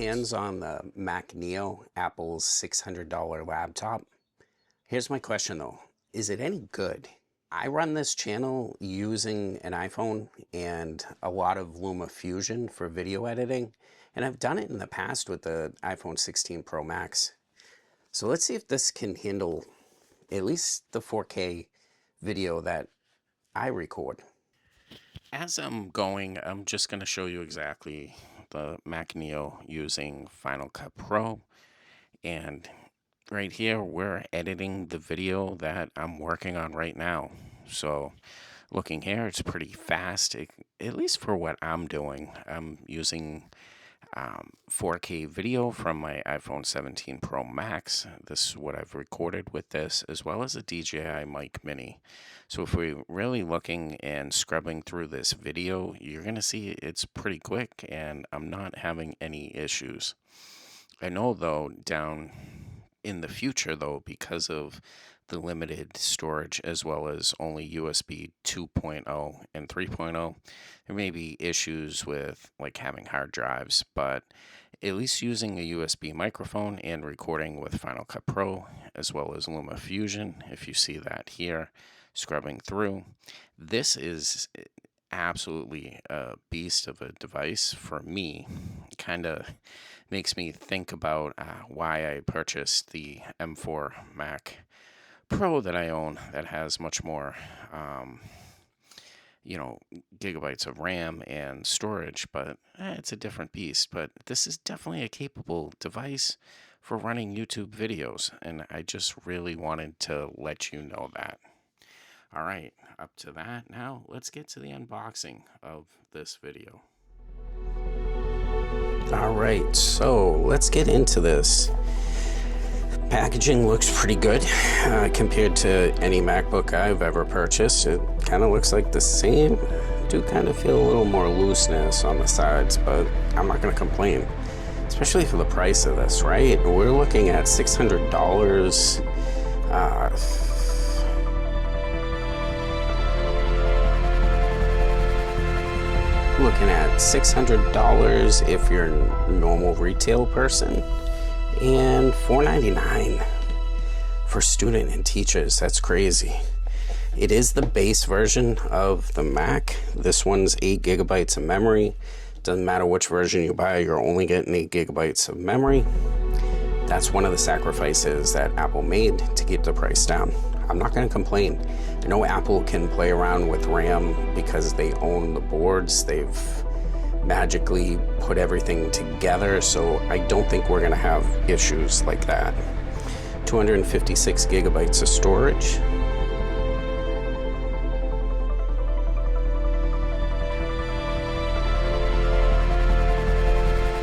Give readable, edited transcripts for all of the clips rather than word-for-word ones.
hands on the Mac Neo, Apple's $600 laptop. Here's my question though, is it any good? I run this channel using an iPhone and a lot of LumaFusion for video editing, and I've done it in the past with the iPhone 16 Pro Max. So let's see if this can handle at least the 4K video that I record. As I'm going, I'm just going to show you exactly the Mac Neo using Final Cut Pro. And right here, we're editing the video that I'm working on right now. So looking here, it's pretty fast, at least for what I'm doing. I'm using 4K video from my iPhone 17 Pro Max. This is what I've recorded with this, as well as a DJI Mic Mini. So if we're really looking and scrubbing through this video, you're going to see it's pretty quick and I'm not having any issues. I know though, down in the future though, because of the limited storage as well as only USB 2.0 and 3.0, there may be issues with like having hard drives, but at least using a USB microphone and recording with Final Cut Pro as well as LumaFusion, if you see that here, scrubbing through, this is absolutely a beast of a device for me. Kind of makes me think about why I purchased the M4 Mac Pro that I own that has much more gigabytes of RAM and storage, but it's a different beast. But this is definitely a capable device for running YouTube videos, and I just really wanted to let you know that. All right, up to that, now let's get to the unboxing of this video. All right, so let's get into this. Packaging looks pretty good compared to any MacBook I've ever purchased. It kind of looks like the same. I do kind of feel a little more looseness on the sides, but I'm not going to complain, especially for the price of this, right? We're looking at $600. Looking at $600 if you're a normal retail person, and $499 for student and teachers. That's crazy. It is the base version of the Mac. This one's 8 gigabytes of memory. Doesn't matter which version you buy, you're only getting 8 gigabytes of memory. That's one of the sacrifices that Apple made to keep the price down. I'm not going to complain. I know Apple can play around with RAM because they own the boards. They've magically put everything together, so I don't think we're going to have issues like that. 256 gigabytes of storage.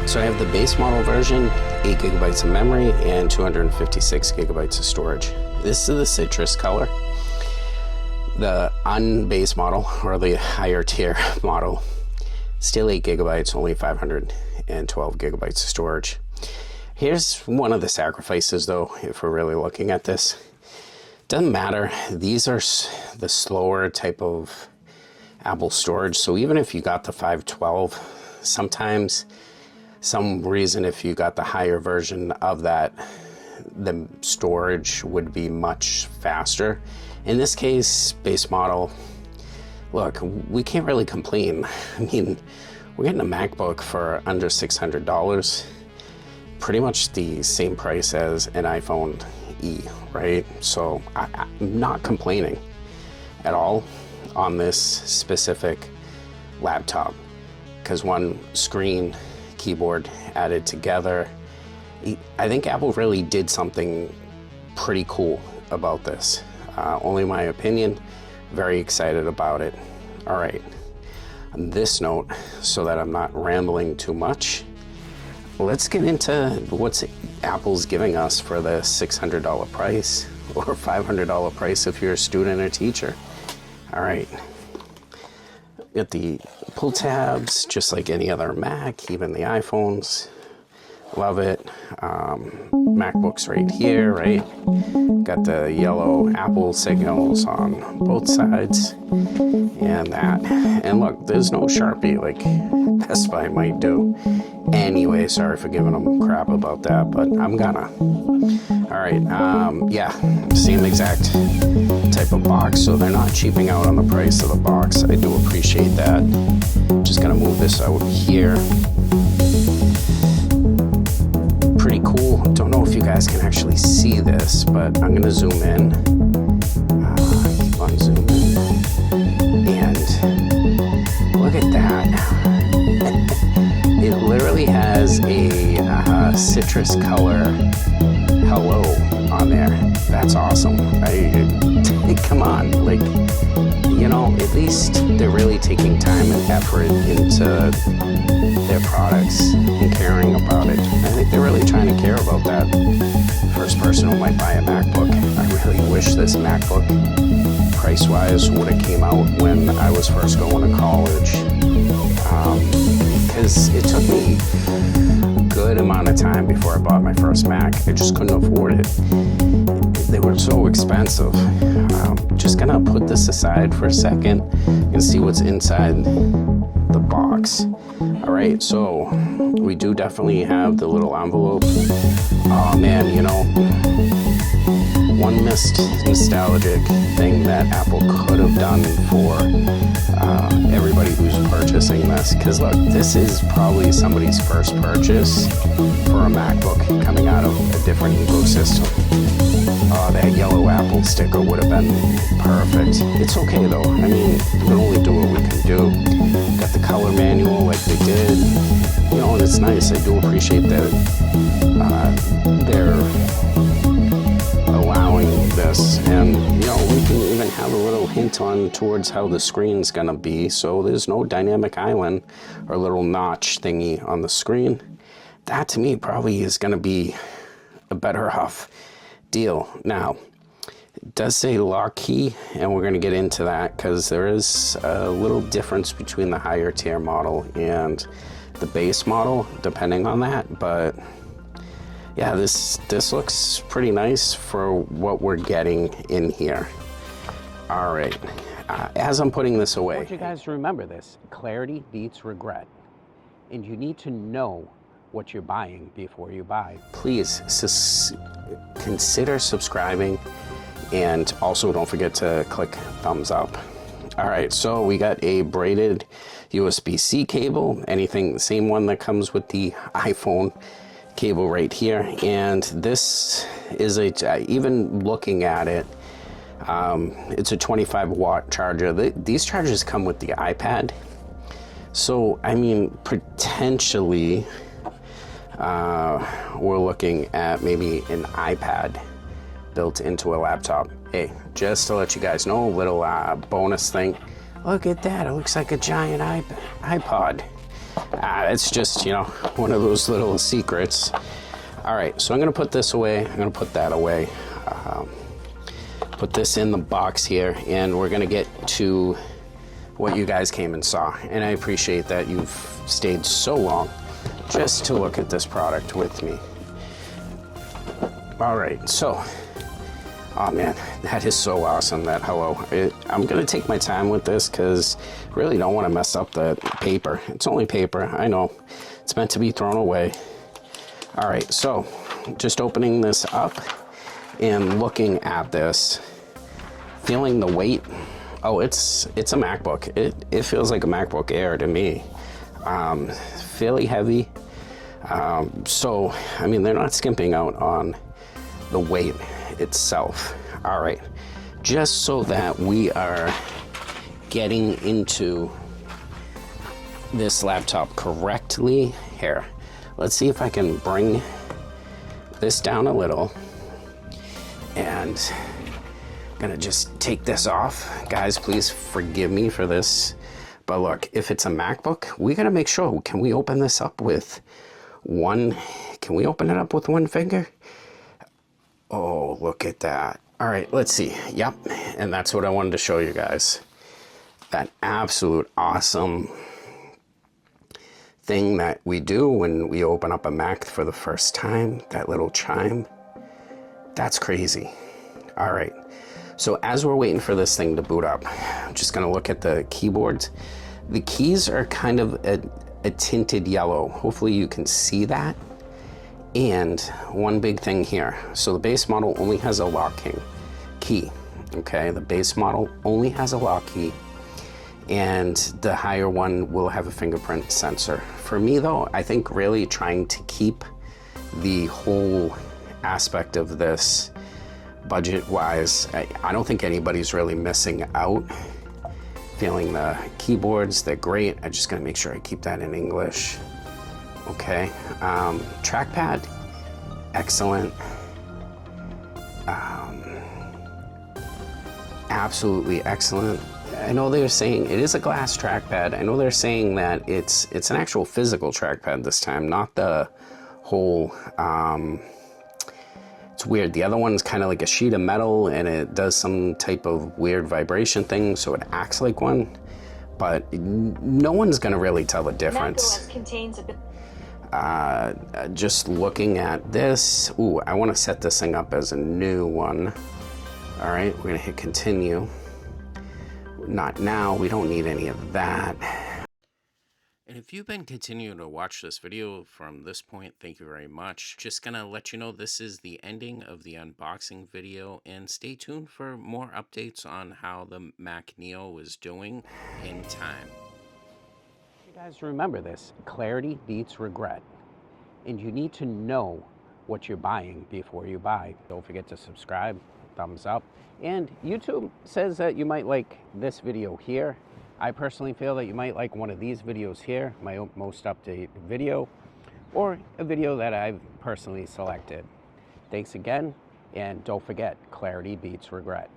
So I have the base model version, 8 gigabytes of memory, and 256 gigabytes of storage. This is the citrus color. The unbase model, or the higher tier model, still 8 gigabytes, only 512 gigabytes of storage. Here's one of the sacrifices though, if we're really looking at this. Doesn't matter, these are the slower type of Apple storage, so even if you got the 512, sometimes, some reason if you got the higher version of that, the storage would be much faster. In this case, base model, look, we can't really complain. I mean, we're getting a MacBook for under $600, pretty much the same price as an iPhone E, right? So I'm not complaining at all on this specific laptop, because one screen, keyboard added together. I think Apple really did something pretty cool about this. Only my opinion, very excited about it. All right, on this note, so that I'm not rambling too much, let's get into what's Apple's giving us for the $600 price, or $500 price if you're a student or teacher. All right, got the pull tabs, just like any other Mac, even the iPhones. Love it. MacBook's right here, right? Got the yellow Apple signals on both sides and that. And look, there's no Sharpie like Best Buy might do. Anyway, sorry for giving them crap about that, but I'm gonna. All right, yeah, same exact type of box, so they're not cheaping out on the price of the box. I do appreciate that. Just gonna move this out here. Pretty cool. Don't know if you guys can actually see this, but I'm gonna zoom in. Keep on zooming. And look at that. It literally has a citrus color hello on there. That's awesome. Come on, like, you know, at least they're really taking time and effort into their products and caring about it. I think they're really trying to care about that first person who might buy a MacBook. I really wish this MacBook, price-wise, would have came out when I was first going to college. Because it took me a good amount of time before I bought my first Mac. I just couldn't afford it. They were so expensive. Just gonna put this aside for a second and see what's inside the box. All right, so we do definitely have the little envelope. Oh man, you know, one nostalgic thing that Apple could have done for everybody who's purchasing this, because look, this is probably somebody's first purchase for a MacBook coming out of a different ecosystem. Oh, that yellow Apple sticker would have been perfect. It's okay though. I mean, we can only do what we can do. Got the color manual like they did. You know, and it's nice. I do appreciate that they're allowing this. And, you know, we can even have a little hint on towards how the screen's gonna be. So there's no dynamic island or little notch thingy on the screen. That to me probably is gonna be a better off deal. Now, it does say lock key, and we're going to get into that because there is a little difference between the higher tier model and the base model, depending on that. But yeah, this looks pretty nice for what we're getting in here. All right, as I'm putting this away, I want you guys to remember this: clarity beats regret, and you need to know what you're buying before you buy. Please consider subscribing, and also don't forget to click thumbs up. All right, so we got a braided USB-C cable, anything, the same one that comes with the iPhone cable right here. And this is even looking at it, it's a 25 watt charger. These chargers come with the iPad. So, I mean, potentially, we're looking at maybe an iPad built into a laptop. Hey, just to let you guys know, a little bonus thing. Look at that, it looks like a giant iPod. It's just, you know, one of those little secrets. All right, so I'm gonna put this away, I'm gonna put that away. Put this in the box here, and we're gonna get to what you guys came and saw. And I appreciate that you've stayed so long just to look at this product with me. All right, so, oh man, that is so awesome, that hello. I'm gonna take my time with this because I really don't want to mess up the paper. It's only paper, I know. It's meant to be thrown away. All right, so just opening this up and looking at this, feeling the weight. Oh, it's a MacBook. It feels like a MacBook Air to me. Fairly heavy. So, I mean, they're not skimping out on the weight itself. All right, just so that we are getting into this laptop correctly, here, let's see if I can bring this down a little, and I'm gonna just take this off. Guys, please forgive me for this, but look, if it's a MacBook, we gotta make sure, can we open this up with can we open it up with one finger? Oh, look at that. All right, let's see. Yep, and that's what I wanted to show you guys. That absolute awesome thing that we do when we open up a Mac for the first time, that little chime. That's crazy. All right, so as we're waiting for this thing to boot up, I'm just gonna look at the keyboards. The keys are kind of a tinted yellow. Hopefully you can see that. And one big thing here, so the base model only has a lock key, okay? The base model only has a lock key, and the higher one will have a fingerprint sensor. For me though, I think really trying to keep the whole aspect of this budget-wise, I don't think anybody's really missing out. Feeling the keyboards, they're great. I just gotta make sure I keep that in English. Okay, trackpad, excellent. Absolutely excellent. I know they're saying it is a glass trackpad. I know they're saying that it's an actual physical trackpad this time, not the whole, it's weird. The other one's kind of like a sheet of metal and it does some type of weird vibration thing, so it acts like one, but no one's gonna really tell the difference. macOS contains a bit. Just looking at this, ooh, I want to set this thing up as a new one. All right, we're gonna hit continue. Not now, we don't need any of that. And if you've been continuing to watch this video from this point, thank you very much. Just gonna let you know this is the ending of the unboxing video, and stay tuned for more updates on how the Mac Neo is doing in time. You guys remember this, clarity beats regret. And you need to know what you're buying before you buy. Don't forget to subscribe, thumbs up. And YouTube says that you might like this video here. I personally feel that you might like one of these videos here, my most updated video, or a video that I've personally selected. Thanks again, and don't forget, clarity beats regret.